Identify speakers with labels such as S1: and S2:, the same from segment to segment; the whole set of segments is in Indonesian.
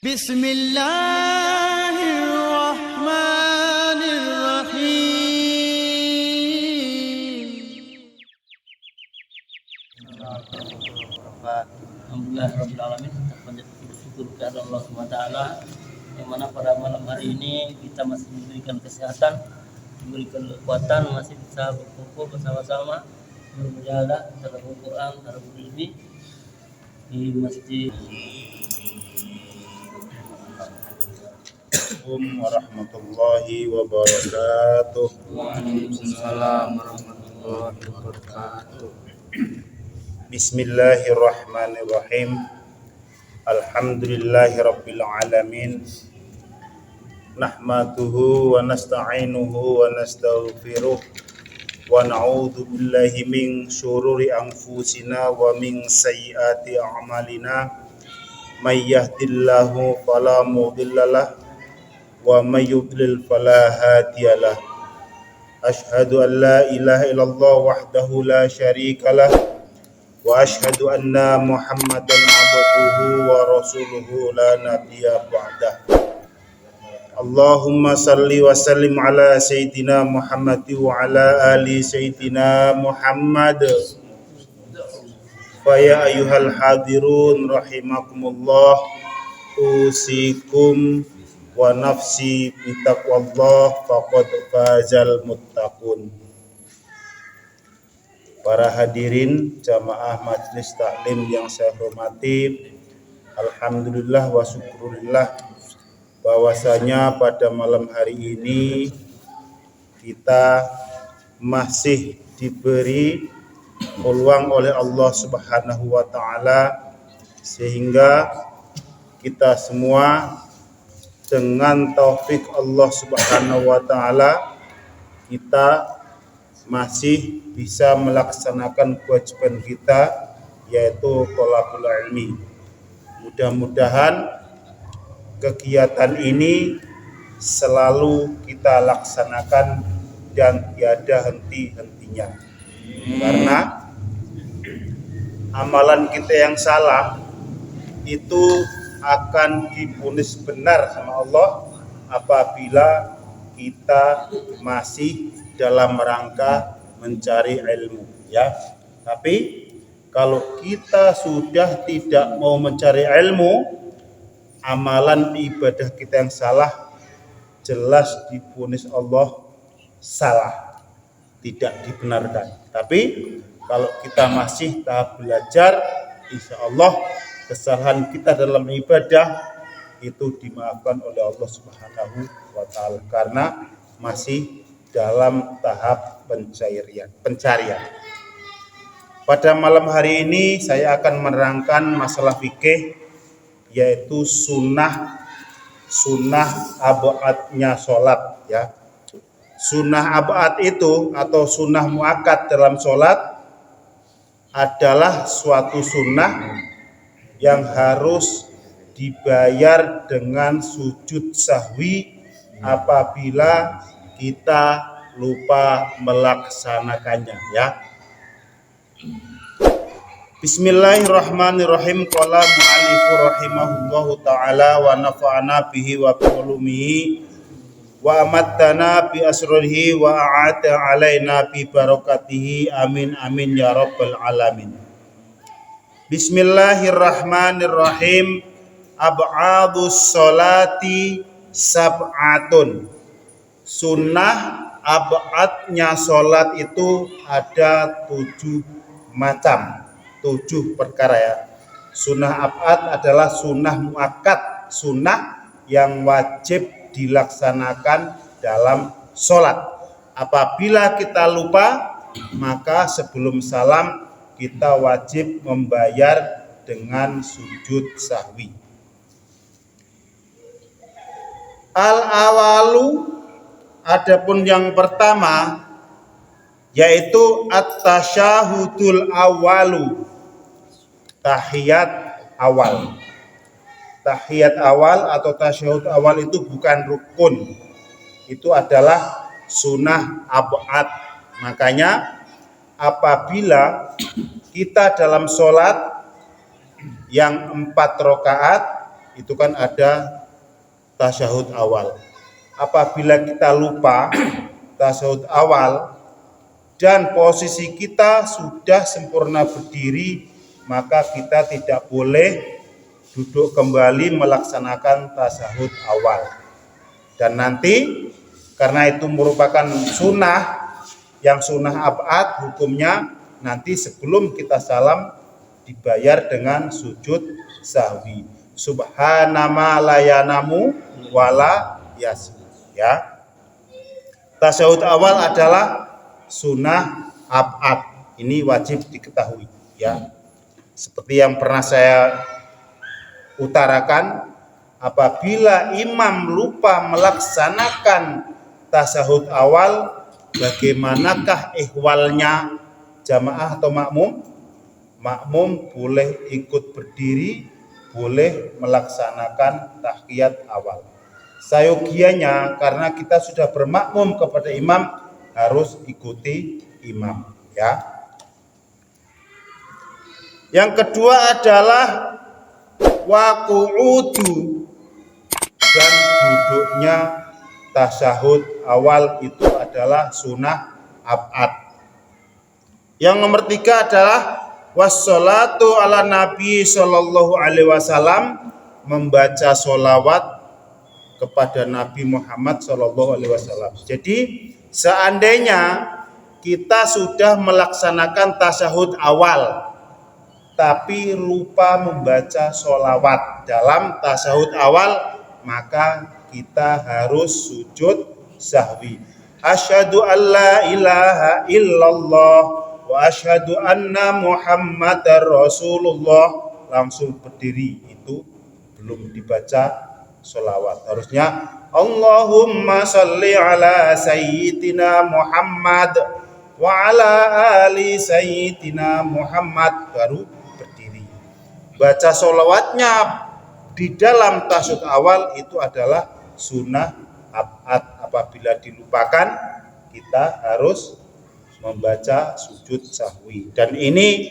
S1: Alhamdulillahirrahmanirrahim. Kita panjat bersyukur kepada Allah SWT yang mana pada malam hari ini kita masih diberikan kesehatan, diberikan kekuatan, masih bisa berkumpul bersama-sama bermujahadah dalam Al-Quran, dalam ilmi di masjid.
S2: Assalamualaikum warahmatullahi wabarakatuh.
S3: Waalaikumsalam warahmatullahi wabarakatuh.
S2: Bismillahirrahmanirrahim. Alhamdulillahirabbil alamin. Nahmaduhu wa nasta'inuhu wa nastaghfiruh wa na'udzu billahi min syururi anfusina wa min sayyiati a'malina. May yahdihillahu fala mudhillalah wa may yudlil fala hadiyalah. Asyhadu an la ilaha illallah wahdahu la syarikalah wa asyhadu anna Muhammadan abduhu wa rasuluhu la nabiyya ba'dah. Allahumma salli wa sallim ala sayyidina Muhammad wa ala ali sayyidina Muhammad. Fa ya ayyuhal hadirun rahimakumullah, usikum wa nafsi bitaqwallah faqad fazal muttaqun. Para hadirin jamaah majelis taklim yang saya hormati, alhamdulillah wa syukurillah bahwasanya pada malam hari ini kita masih diberi peluang oleh Allah Subhanahu wa taala sehingga kita semua dengan taufik Allah Subhanahu wa taala kita masih bisa melaksanakan kewajiban kita, yaitu thalabul ilmi. Mudah-mudahan kegiatan ini selalu kita laksanakan dan tiada henti-hentinya. Karena amalan kita yang salah itu akan divonis benar sama Allah apabila kita masih dalam rangka mencari ilmu, ya. Tapi kalau kita sudah tidak mau mencari ilmu, amalan ibadah kita yang salah jelas divonis Allah salah, tidak dibenarkan. Tapi kalau kita masih tahap belajar, insya Allah kesalahan kita dalam ibadah itu dimaafkan oleh Allah Subhanahu wa taala karena masih dalam tahap pencarian. Pada malam hari ini saya akan menerangkan masalah fikih, yaitu sunnah ab'adnya sholat, ya. Sunnah ab'ad itu atau sunnah muakkad dalam sholat adalah suatu sunnah yang harus dibayar dengan sujud sahwi apabila kita lupa melaksanakannya, ya. Bismillahirrahmanirrahim. Qala mu'allifu rahimahullahu ta'ala wa nafa'ana bihi wa bi'ulumihi wa amattana bi asrarihi wa a'ata alaina bi barakatihi, amin amin ya rabbal alamin. Bismillahirrahmanirrahim. Ab'adus sholati sab'atun. Sunnah ab'adnya sholat itu ada 7 macam, 7 perkara, ya. Sunnah ab'ad adalah sunnah muakkad, sunnah yang wajib dilaksanakan dalam sholat. Apabila kita lupa, maka sebelum salam kita wajib membayar dengan sujud sahwi. Al-awalu, adapun yang pertama yaitu at-tasyahudul awalu, tahiyat awal. Tahiyat awal atau tasyahud awal itu bukan rukun, itu adalah sunnah ab'ad. Makanya apabila kita dalam sholat yang 4 rakaat itu kan ada tasyahud awal. Apabila kita lupa tasyahud awal dan posisi kita sudah sempurna berdiri, maka kita tidak boleh duduk kembali melaksanakan tasyahud awal. Dan nanti karena itu merupakan sunnah, yang sunnah ab'ad hukumnya nanti sebelum kita salam dibayar dengan sujud sahwi. Subhana ma la yanamu wala yasjud, ya. Tasyahud awal adalah sunnah ab'ad. Ini wajib diketahui, ya. Seperti yang pernah saya utarakan, apabila imam lupa melaksanakan tasyahud awal, bagaimanakah ihwalnya jamaah atau makmum? Makmum boleh ikut berdiri, boleh melaksanakan tahiyat awal. Sayogianya karena kita sudah bermakmum kepada imam, harus ikuti imam, ya. Yang kedua adalah waqu'udu, dan duduknya tasyahud awal itu adalah sunnah ab'ad. Yang nomor 3 adalah wassalatu ala nabi sallallahu alaihi wasallam, membaca sholawat kepada Nabi Muhammad sallallahu alaihi wasallam. Jadi seandainya kita sudah melaksanakan tasyahud awal tapi lupa membaca sholawat dalam tasyahud awal, maka kita harus sujud sahwi. Asyhadu an la ilaha illallah wa asyhadu anna Muhammadar Rasulullah, langsung berdiri, itu belum dibaca sholawat. Harusnya Allahumma sholli ala sayyidina Muhammad wa ala ali sayyidina Muhammad, baru berdiri. Baca sholawatnya di dalam tasyahud awal itu adalah sunnah ab'ad. Apabila dilupakan, kita harus membaca sujud sahwi. Dan ini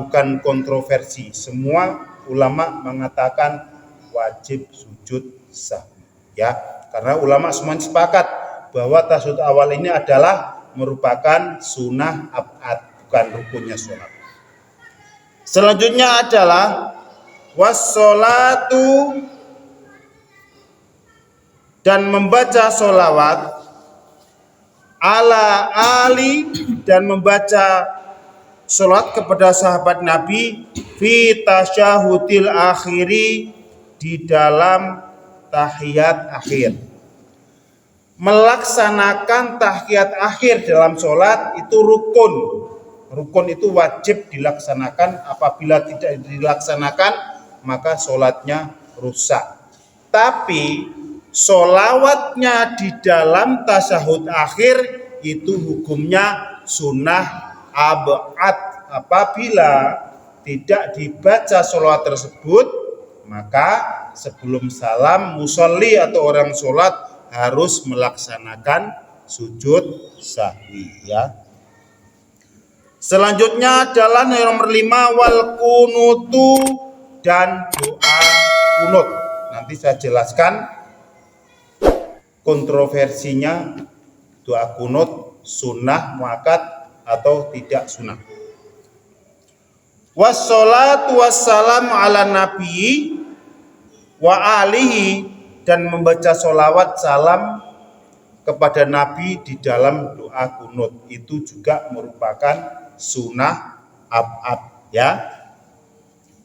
S2: bukan kontroversi. Semua ulama mengatakan wajib sujud sahwi, ya. Karena ulama semuanya sepakat bahwa tasyahud awal ini adalah merupakan sunnah ab'ad, bukan rukunnya sholat. Selanjutnya adalah wassolatu, dan membaca sholawat ala ali, dan membaca sholawat kepada sahabat Nabi fi tasyahudil akhiri, di dalam tahiyat akhir. Melaksanakan tahiyat akhir dalam sholat itu rukun. Rukun itu wajib dilaksanakan. Apabila tidak dilaksanakan, maka sholatnya rusak. Tapi sholawatnya di dalam tasyahud akhir itu hukumnya sunnah ab'ad. Apabila tidak dibaca sholawat tersebut, maka sebelum salam musolli atau orang sholat harus melaksanakan sujud sahwi, ya. Selanjutnya adalah nomor 5 wal kunutu, dan doa kunut. Nanti saya jelaskan kontroversinya doa kunut sunnah muakkad atau tidak sunnah. Wassalatu wassalamu ala nabi wa alihi, dan membaca sholawat salam kepada Nabi di dalam doa kunut itu juga merupakan sunnah ab'ad, ya.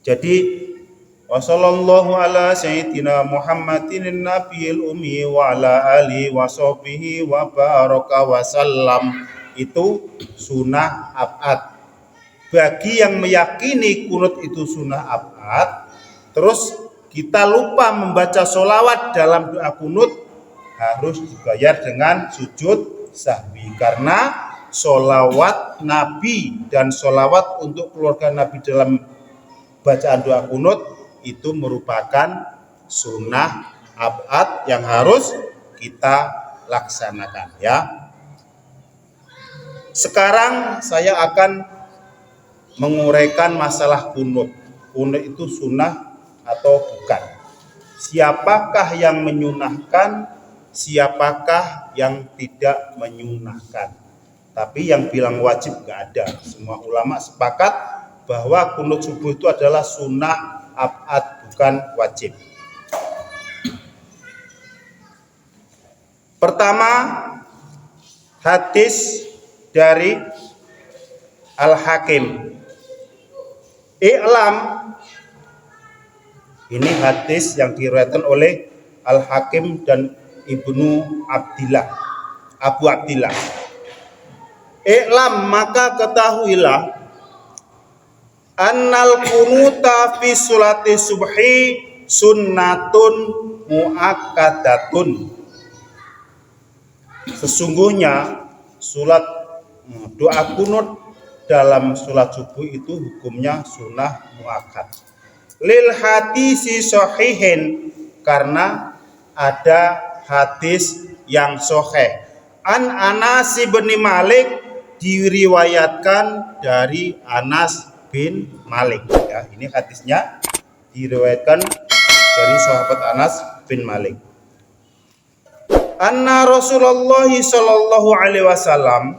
S2: Jadi wassallallahu ala sayyidina Muhammadin nabiyil ummi wa ala alihi wa sahbihi wa baraka wa sallam, itu sunnah ab'ad. Bagi yang meyakini kunut itu sunnah ab'ad, terus kita lupa membaca sholawat dalam doa kunut, harus dibayar dengan sujud sahwi. Karena sholawat Nabi dan sholawat untuk keluarga Nabi dalam bacaan doa kunut itu merupakan sunnah ab'ad yang harus kita laksanakan, ya. Sekarang saya akan menguraikan masalah kunut. Kunut itu sunnah atau bukan. Siapakah yang menyunahkan, siapakah yang tidak menyunahkan. Tapi yang bilang wajib nggak ada. Semua ulama sepakat bahwa kunut subuh itu adalah sunnah ab'ad, bukan wajib. Pertama, hadis dari Al-Hakim. I'lam, ini hadis yang diriwayatkan oleh Al-Hakim dan Ibnu Abdillah, Abu Abdillah. I'lam, maka ketahuilah, annal kunuta fi sholati subhi sunnatun muakkadatun. Sesungguhnya doa kunut dalam sholat subuh itu hukumnya sunnah muakkad. Lil hadisi sahihin, karena ada hadis yang sahih. An Anas bin Malik, diriwayatkan dari Anas bin Malik. Ya, ini hadisnya diriwayatkan dari sahabat Anas bin Malik. Anna Rasulullah sallallahu alaihi wasallam,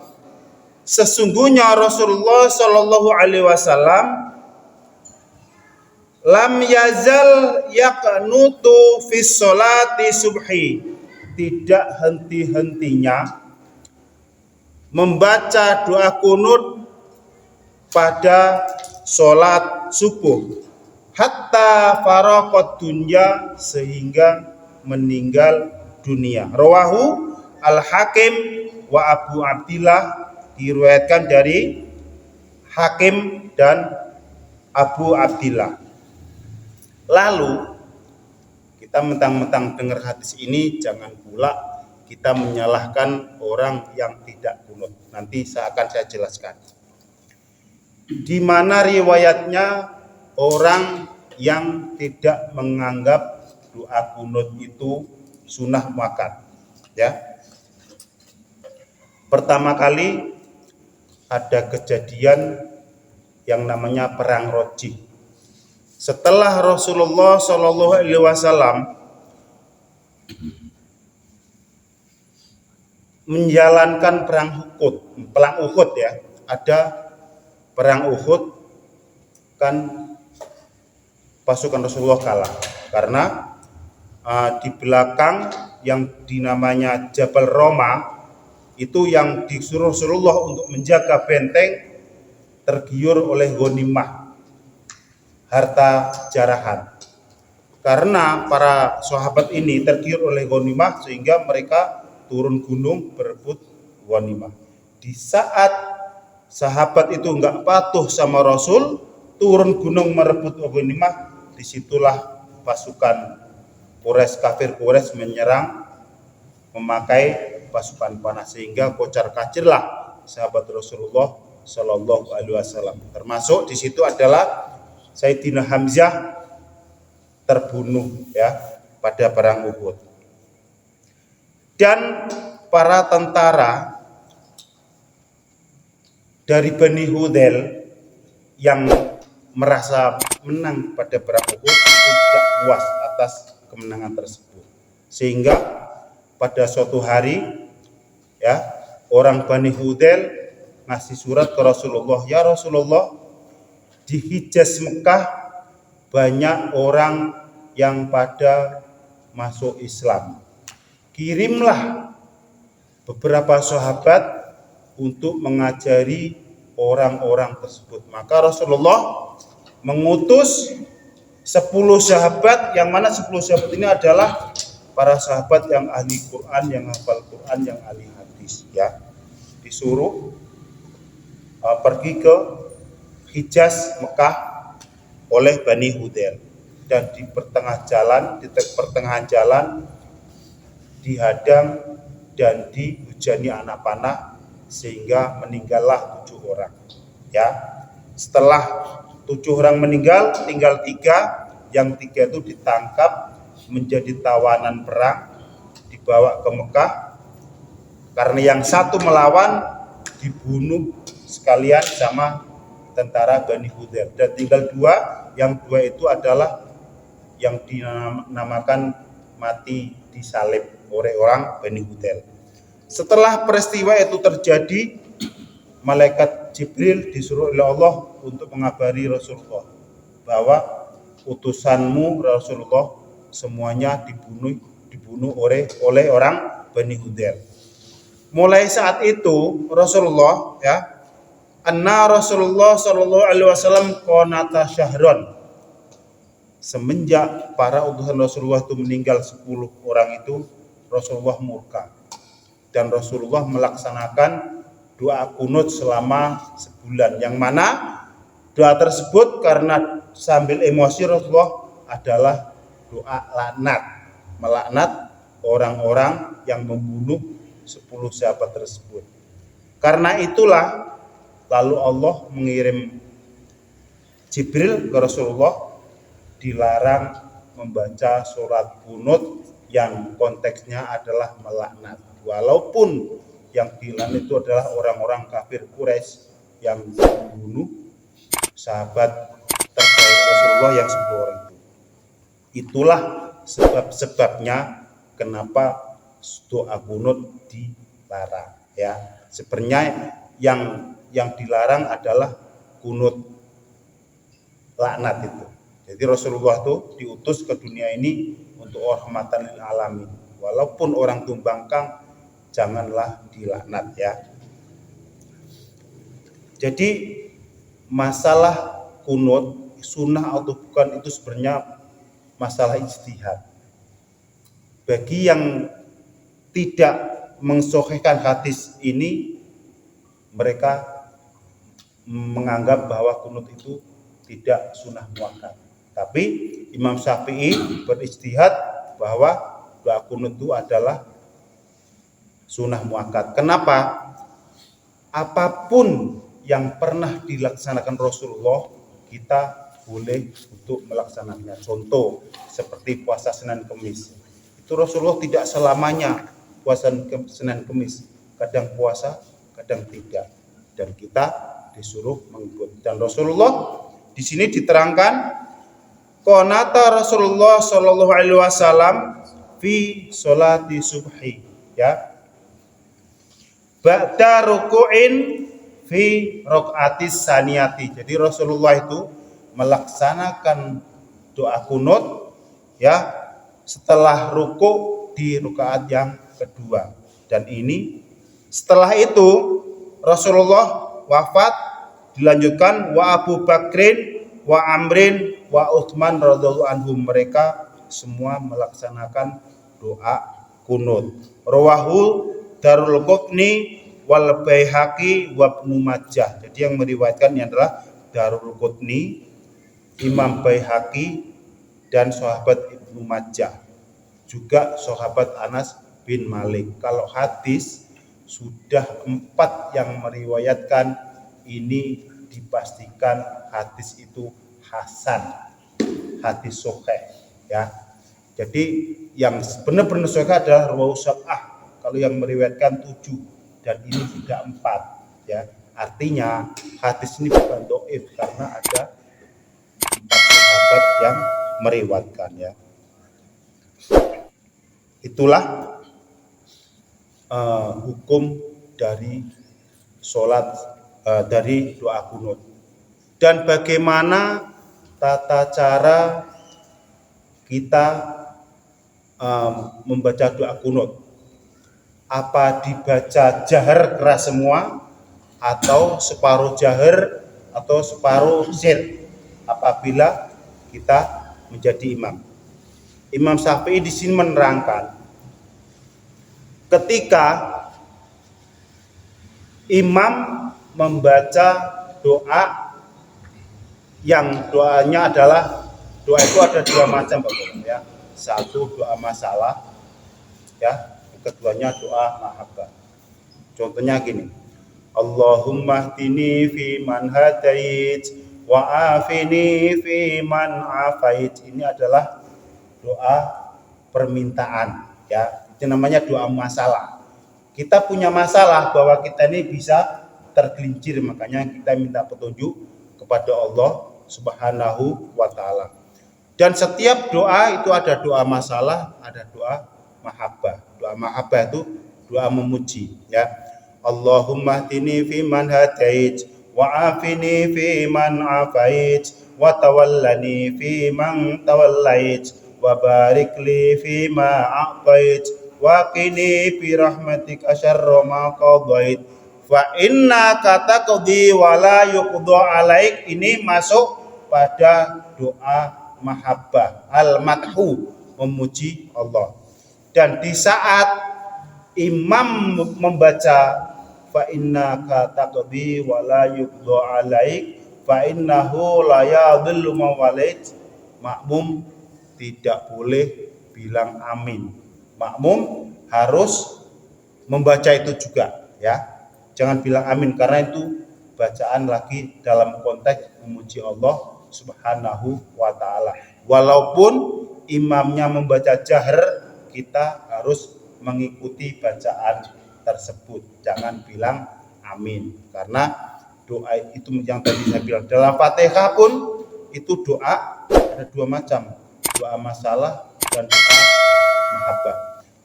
S2: sesungguhnya Rasulullah sallallahu alaihi wasallam lam yazal yaqnutu fi sholati subhi, tidak henti-hentinya membaca doa kunut pada sholat subuh, hatta faraqat dunya, sehingga meninggal dunia. Rawahu Al-Hakim wa Abu Abdillah, diriwayatkan dari Hakim dan Abu Abdillah. Lalu kita mentang-mentang dengar hadis ini, jangan pula kita menyalahkan orang yang tidak kunut. Nanti akan saya jelaskan di mana riwayatnya orang yang tidak menganggap doa kunut itu sunnah muakkad. Ya, pertama kali ada kejadian yang namanya perang Rojih. Setelah Rasulullah Shallallahu Alaihi Wasallam menjalankan perang Uhud, ya, ada perang Uhud, kan pasukan Rasulullah kalah karena di belakang yang dinamanya Jabal Roma itu yang disuruh Rasulullah untuk menjaga benteng tergiur oleh ghanimah, harta jarahan. Karena para sahabat ini tergiur oleh ghanimah sehingga mereka turun gunung berebut ghanimah. Di saat sahabat itu enggak patuh sama Rasul, turun gunung merebut ghanimah, disitulah pasukan kafir Quraisy menyerang memakai pasukan panah, sehingga kocar kacirlah sahabat Rasulullah Shallallahu Alaihi Wasallam. Termasuk di situ adalah Sayyidina Hamzah terbunuh, ya, pada perang Uhud. Dan para tentara dari Bani Hudayl yang merasa menang pada perang Uhud tidak puas atas kemenangan tersebut, sehingga pada suatu hari, ya, orang Bani Hudayl ngasih surat ke Rasulullah, ya Rasulullah, di Hijaz Mekah banyak orang yang pada masuk Islam, kirimlah beberapa sahabat untuk mengajari orang-orang tersebut. Maka Rasulullah mengutus 10 sahabat, yang mana 10 sahabat ini adalah para sahabat yang ahli Quran, yang hafal Quran, yang ahli hadis, ya. Disuruh pergi ke Hijaz Mekah oleh Bani Hudayl, dan di pertengahan jalan dihadang dan dihujani anak panah sehingga meninggallah 7 orang. Ya, setelah 7 orang meninggal, tinggal 3. Yang 3 itu ditangkap menjadi tawanan perang, dibawa ke Mekah. Karena yang 1 melawan, dibunuh sekalian sama tentara Bani Hudayl. Dan tinggal 2, yang 2 itu adalah yang dinamakan mati disalib oleh orang Bani Hudayl. Setelah peristiwa itu terjadi, malaikat Jibril disuruh oleh Allah untuk mengabari Rasulullah bahwa utusanmu Rasulullah semuanya dibunuh oleh orang Bani Hudayl. Mulai saat itu Rasulullah Rasulullah sallallahu alaihi wasallam qanata syahron. Semenjak para utusan Rasulullah itu meninggal 10 orang itu, Rasulullah murka. Dan Rasulullah melaksanakan doa kunut selama sebulan. Yang mana doa tersebut karena sambil emosi Rasulullah adalah doa laknat. Melaknat orang-orang yang membunuh 10 sahabat tersebut. Karena itulah lalu Allah mengirim Jibril ke Rasulullah, dilarang membaca surat kunut yang konteksnya adalah melaknat. Walaupun yang dilaknat itu adalah orang-orang kafir Quraisy yang membunuh sahabat terbaik Rasulullah yang 10 orang itu. Itulah sebab-sebabnya kenapa doa kunut dilarang ya. Sebenarnya yang dilarang adalah kunut laknat itu. Jadi Rasulullah itu diutus ke dunia ini untuk rahmatan lil alamin. Walaupun orang tumbangkang, janganlah dilaknat ya. Jadi masalah kunut sunnah atau bukan itu sebenarnya masalah ijtihad. Bagi yang tidak mensahihkan hadis ini, mereka menganggap bahwa kunut itu tidak sunnah muakkad. Tapi Imam Syafi'i berijtihad bahwa doa kunut itu adalah sunnah muakkad. Kenapa? Apapun yang pernah dilaksanakan Rasulullah, kita boleh untuk melaksanakannya. Contoh seperti puasa Senin Kemis. Itu Rasulullah tidak selamanya puasa Senin Kemis. Kadang puasa, kadang tidak. Dan kita disuruh mengikuti. Dan Rasulullah di sini diterangkan qanata Rasulullah sallallahu alaihi wasallam fi sholati subhi ya. Ba'da ruku'in fi raqatis saniyati. Jadi Rasulullah itu melaksanakan doa kunut ya setelah ruku di rakaat yang kedua. Dan ini setelah itu Rasulullah wafat, dilanjutkan wa Abu Bakrin wa Amrin wa Utsman radhiyallahu anhum, mereka semua melaksanakan doa kunut. Rawahu Darul Qutni wal Baihaqi wa Ibnu Majah. Jadi yang meriwayatkan ini adalah Darul Qutni, Imam Baihaqi dan sahabat Ibnu Majah. Juga sahabat Anas bin Malik. Kalau hadis sudah 4 yang meriwayatkan, ini dipastikan hadis itu hasan, hadis sahih ya. Jadi yang benar-benar sahih adalah rawahu sab'ah. Kalau yang meriwayatkan 7 dan ini sudah 4 ya. Artinya hadis ini bukan dhaif karena ada 4 sahabat yang meriwayatkan ya. Itulah hukum dari sholat dari doa kunut. Dan bagaimana tata cara kita membaca doa kunut? Apa dibaca jahar keras semua, atau separuh jahar, atau separuh sir apabila kita menjadi imam? Imam Syafi'i di sini menerangkan, ketika imam membaca doa yang doanya adalah, doa itu ada 2 macam Bapak ya. Satu doa masalah ya, keduanya doa mahabbah. Contohnya gini, Allahumma hdini fi man hadait wa afini fi man afait. Ini adalah doa permintaan ya. Itu namanya doa masalah. Kita punya masalah bahwa kita ini bisa tergelincir, makanya kita minta petunjuk kepada Allah Subhanahu wa taala. Dan setiap doa itu ada doa masalah, ada doa mahabbah. Doa mahabbah itu doa memuji, ya. Allahumma hdini fi man hadait, wa afini fi man afait, wa tawallani fi man tawallait, wa barik li fi ma a'tait, wa qini bi rahmatika syarra ma qadait, fa innaka taqdi wa la yuqda alaik. Ini masuk pada doa mahabbah, al-madhu, memuji Allah. Dan di saat imam membaca fa innaka taqdi wa la yuqda alaik fa innahu la yadhillu man walait, makmum tidak boleh bilang amin. Makmum harus membaca itu juga, ya. Jangan bilang amin karena itu bacaan lagi dalam konteks memuji Allah Subhanahu wa ta'ala. Walaupun imamnya membaca jahr, kita harus mengikuti bacaan tersebut. Jangan bilang amin. Karena doa itu yang tadi saya bilang, dalam Fatihah pun itu doa ada dua macam, doa masalah dan doa mahabbah.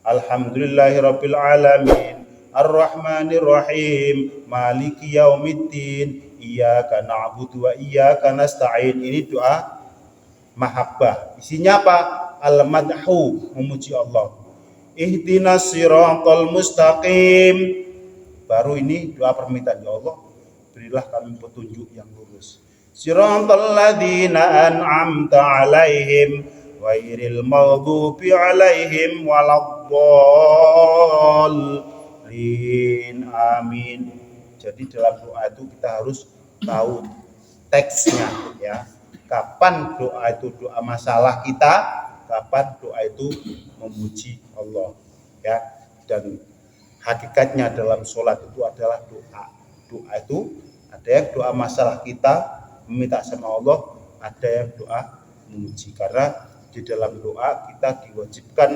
S2: Alhamdulillahirabbil alamin, arrahmanir rahim, maliki yaumiddin, iyyaka na'budu wa iyyaka nasta'in. Ini doa mahabbah. Isinya apa? Al-madhu, memuji Allah. Ihdinas siratal mustaqim. Baru ini doa permintaan, ya Allah, berilah kami petunjuk yang lurus. Siratal ladzina an'amta 'alaihim ghairil maghdubi 'alaihim waladdallin. Amin. Jadi dalam doa itu kita harus tahu teksnya, ya. Kapan doa itu doa masalah kita, kapan doa itu memuji Allah, ya. Dan hakikatnya dalam sholat itu adalah doa. Doa itu ada yang doa masalah kita meminta sama Allah, ada yang doa memuji. Karena di dalam doa kita diwajibkan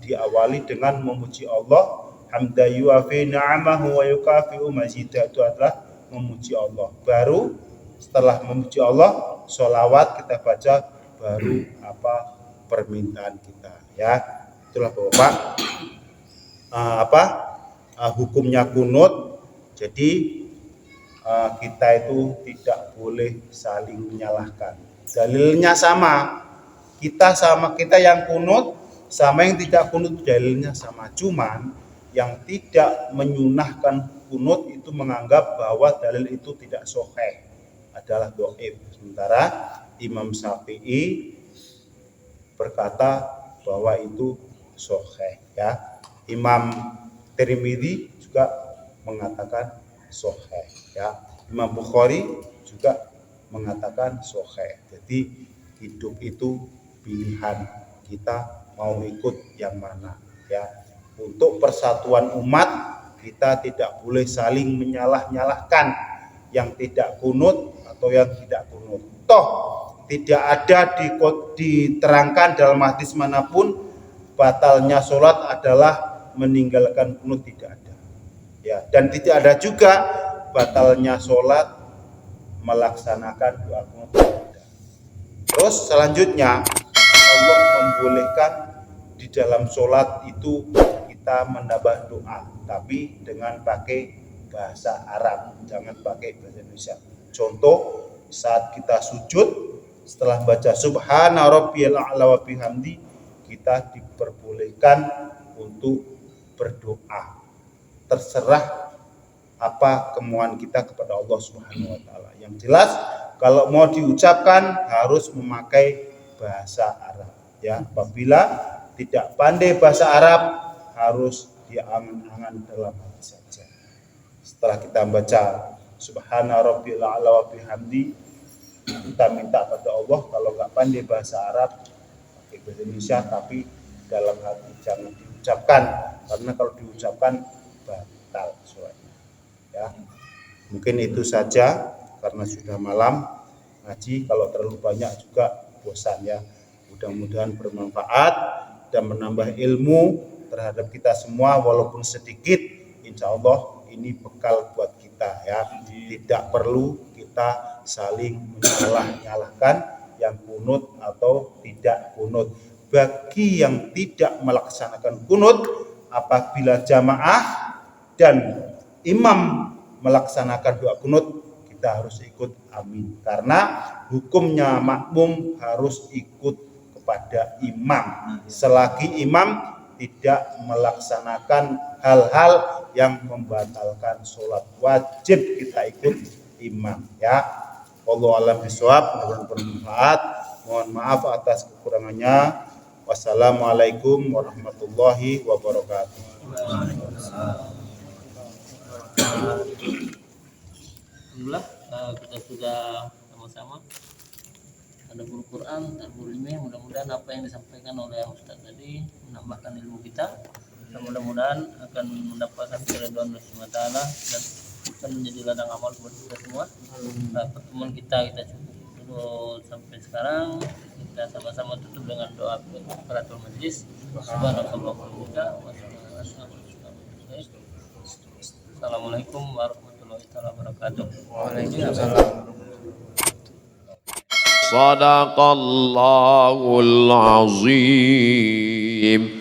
S2: diawali dengan memuji Allah. Hamda yuafi ni'amahu wa yukafi'u mazidah, itu adalah memuji Allah. Baru setelah memuji Allah, sholawat kita baca, baru apa permintaan kita, ya. Itulah Bapak hukumnya kunut. Jadi kita itu tidak boleh saling menyalahkan. Dalilnya sama kita yang kunut sama yang tidak kunut, dalilnya sama. Cuman yang tidak menyunahkan kunut itu menganggap bahwa dalil itu tidak sahih, adalah dhaif. Sementara Imam Syafi'i berkata bahwa itu sahih, ya. Imam Tirmidzi juga mengatakan sahih, ya. Imam Bukhari juga mengatakan sahih. Jadi hidup itu pilihan, kita mau ikut yang mana, ya. Untuk persatuan umat kita tidak boleh saling menyalah-nyalahkan yang tidak kunut atau yang tidak kunut. Toh tidak ada diterangkan dalam hadis manapun batalnya sholat adalah meninggalkan kunut, tidak ada, ya. Dan tidak ada juga batalnya sholat melaksanakan doa kunut, tidak ada. Terus selanjutnya Allah membolehkan di dalam sholat itu kita menambah doa, tapi dengan pakai bahasa Arab, jangan pakai bahasa Indonesia. Contoh, saat kita sujud setelah baca subhana rabbiyal a'la wa bihamdi, kita diperbolehkan untuk berdoa. Terserah apa kemauan kita kepada Allah Subhanahu wa taala. Yang jelas kalau mau diucapkan harus memakai bahasa Arab, ya. Apabila tidak pandai bahasa Arab, harus diangan-angan dalam hati saja. Setelah kita baca subhana rabbiyal a'la wa bihamdi, kita minta pada Allah, kalau nggak pandai bahasa Arab pakai bahasa Indonesia, tapi dalam hati jangan diucapkan, karena kalau diucapkan batal sholatnya, ya. Mungkin itu saja karena sudah malam ngaji. Kalau terlalu banyak juga bosan, ya. Mudah-mudahan bermanfaat dan menambah ilmu terhadap kita semua, walaupun sedikit. Insya Allah ini bekal buat kita, ya. Tidak perlu kita saling menyalah-nyalahkan. yang kunut atau tidak kunut. Bagi yang tidak melaksanakan kunut, apabila jamaah dan imam melaksanakan doa kunut, kita harus ikut amin. Karena hukumnya makmum harus ikut kepada imam. Selagi imam tidak melaksanakan hal-hal yang membatalkan sholat, wajib kita ikut imam, ya. Wallahu a'lam bishawab. Mudah-mudahan bermanfaat. Mohon maaf atas kekurangannya. Wassalamualaikum warahmatullahi wabarakatuh.
S1: Alhamdulillah, kita sudah sama-sama ada guru Quran, ada guru ilmu. Mudah-mudahan apa yang disampaikan oleh Ustaz tadi menambahkan ilmu kita, dan mudah-mudahan akan mendapatkan keridhaan Allah Subhanahu wa taala dan akan menjadi ladang amal buat kita semua. Pertemuan kita cukup dulu sampai sekarang. Kita sama-sama tutup dengan doa kafaratul majlis. Subhanallah. Assalamualaikum warahmatullahi wabarakatuh.
S3: Waalaikumsalam. Sadaqallahul azim.